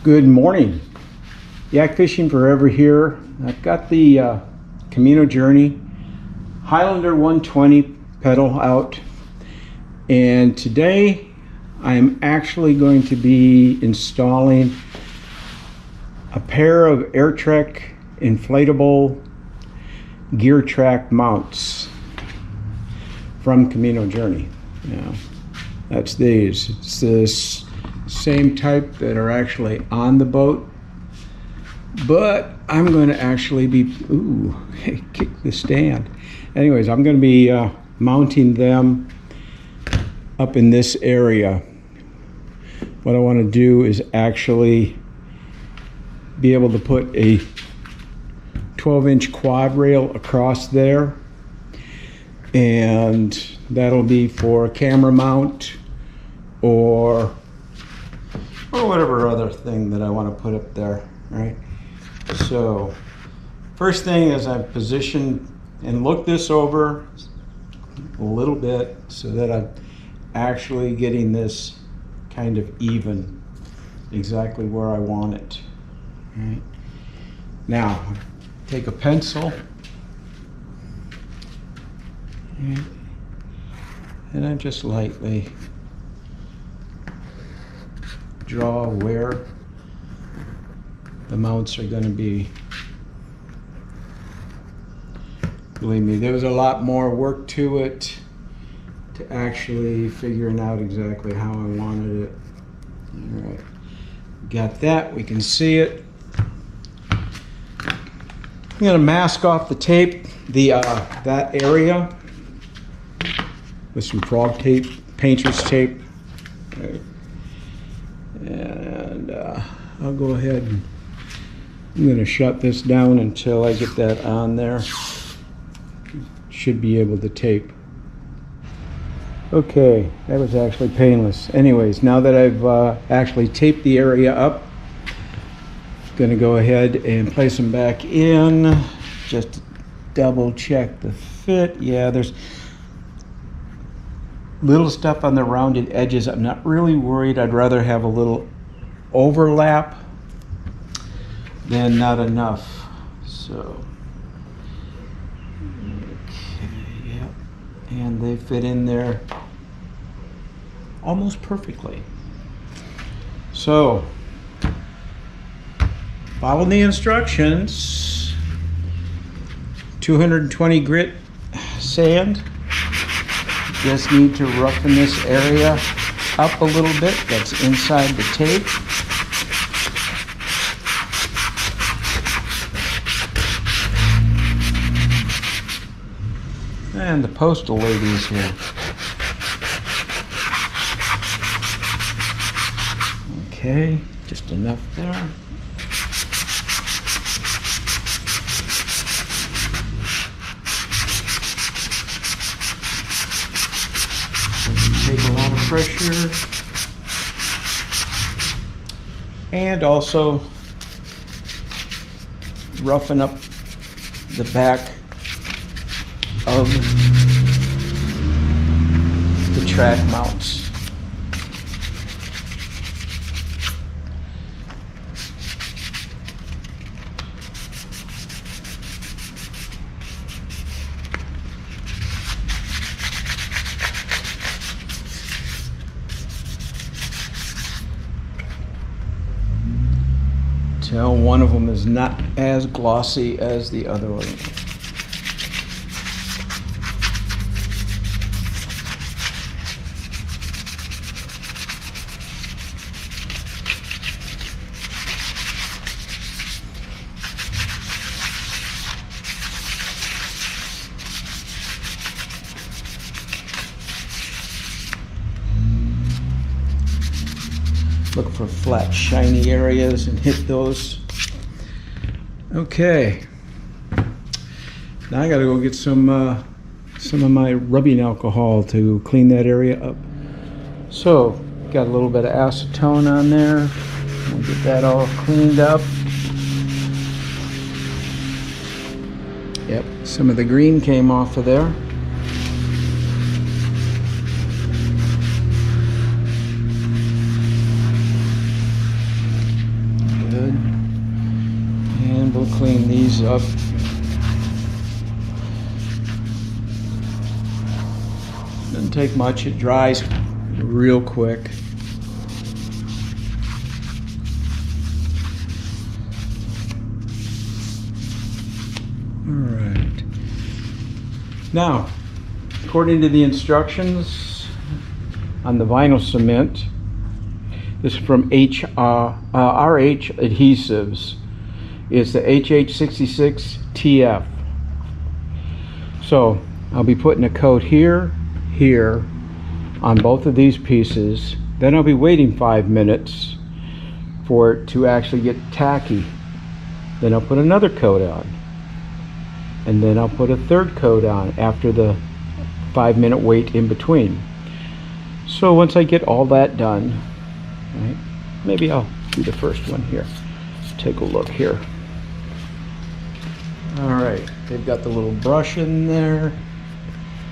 Good morning. Yak Fishing Forever here. I've got the Camino Journey Highlander 120 pedal out, and today I am actually going to be installing a pair of AirTrek inflatable gear track mounts from Camino Journey. Now, that's these. It's this same type that are actually on the boat, but I'm going to actually be kick the stand. Anyways, I'm going to be mounting them up in this area. What I want to do is actually be able to put a 12-inch quad rail across there, and that'll be for a camera mount or whatever other thing that I want to put up there, right? So first thing is I've positioned and looked this over a little bit so that I'm actually getting this kind of even, exactly where I want it. Right. Now, take a pencil and I just lightly draw where the mounts are going to be. Believe me, there was a lot more work to it to actually figuring out exactly how I wanted it. All right, got that. We can see it. I'm going to mask off the tape, that area with some frog tape, painter's tape. Right. And I'll go ahead and I'm going to shut this down until I get that on there. Should be able to tape. Okay, that was actually painless. Anyways, now that I've actually taped the area up, I'm going to go ahead and place them back in. Just double check the fit. Yeah, there's little stuff on the rounded edges. I'm not really worried. I'd rather have a little overlap than not enough. So, okay, yeah, and they fit in there almost perfectly. So, follow the instructions. 220 grit sand. Just need to roughen this area up a little bit. That's inside the tape. And the postal lady is here. Okay, just enough there. Take a lot of pressure, and also roughen up the back of the track mounts. Tell one of them is not as glossy as the other one. Look for flat, shiny areas and hit those. Okay. Now I gotta go get some of my rubbing alcohol to clean that area up. So, got a little bit of acetone on there. We'll get that all cleaned up. Yep, some of the green came off of there. these up. Doesn't take much, it dries real quick. Alright. Now, according to the instructions on the vinyl cement, this is from RH Adhesives. It's the HH66TF. So I'll be putting a coat here on both of these pieces. Then I'll be waiting 5 minutes for it to actually get tacky. Then I'll put another coat on. And then I'll put a third coat on after the 5-minute wait in between. So once I get all that done, right, maybe I'll do the first one here. Let's take a look here. All right, they've got the little brush in there.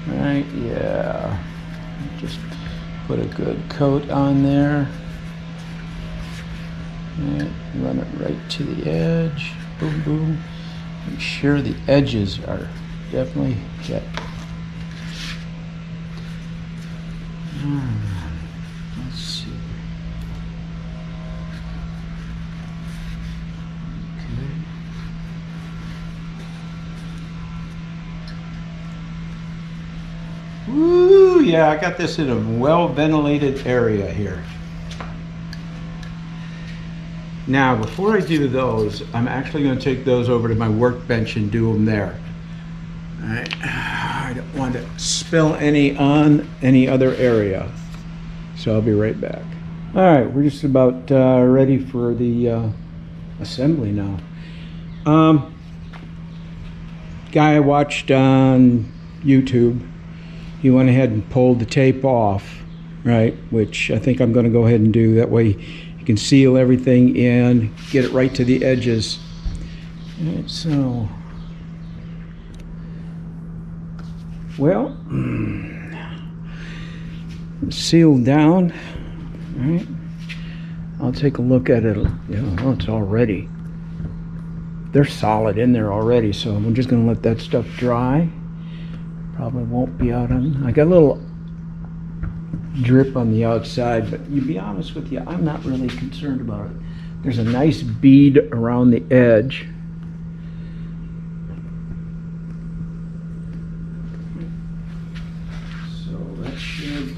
Right, yeah. Just put a good coat on there. And run it right to the edge. Boom, boom. Make sure the edges are definitely jet. Let's see. Okay. Woo! Yeah, I got this in a well-ventilated area here. Now, before I do those, I'm actually going to take those over to my workbench and do them there. All right. I don't want to spill any on any other area, so I'll be right back. All right, we're just about ready for the assembly now. Guy I watched on YouTube, he went ahead and pulled the tape off, right? Which I think I'm going to go ahead and do. That way you can seal everything in, get it right to the edges. All right, so, well, sealed down. All right, I'll take a look at it. Oh, it's already, they're solid in there already, so I'm just going to let that stuff dry. Probably won't be out on, I got a little drip on the outside, but to be honest with you, I'm not really concerned about it. There's a nice bead around the edge. So that should,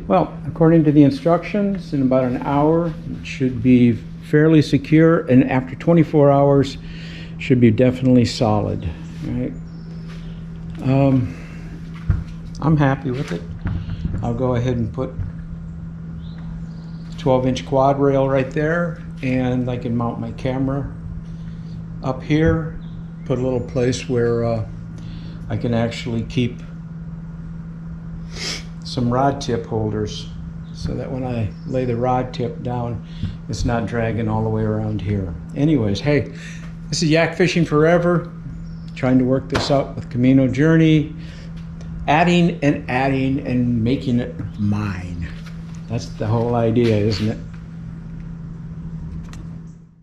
well, according to the instructions, in about an hour it should be fairly secure, and after 24 hours should be definitely solid. Right? I'm happy with it. I'll go ahead and put 12-inch quad rail right there, and I can mount my camera up here, put a little place where I can actually keep some rod tip holders, so that when I lay the rod tip down, it's not dragging all the way around here. Anyways, hey, this is Yak Fishing Forever, trying to work this out with Camino Journey, adding and making it mine. That's the whole idea, isn't it?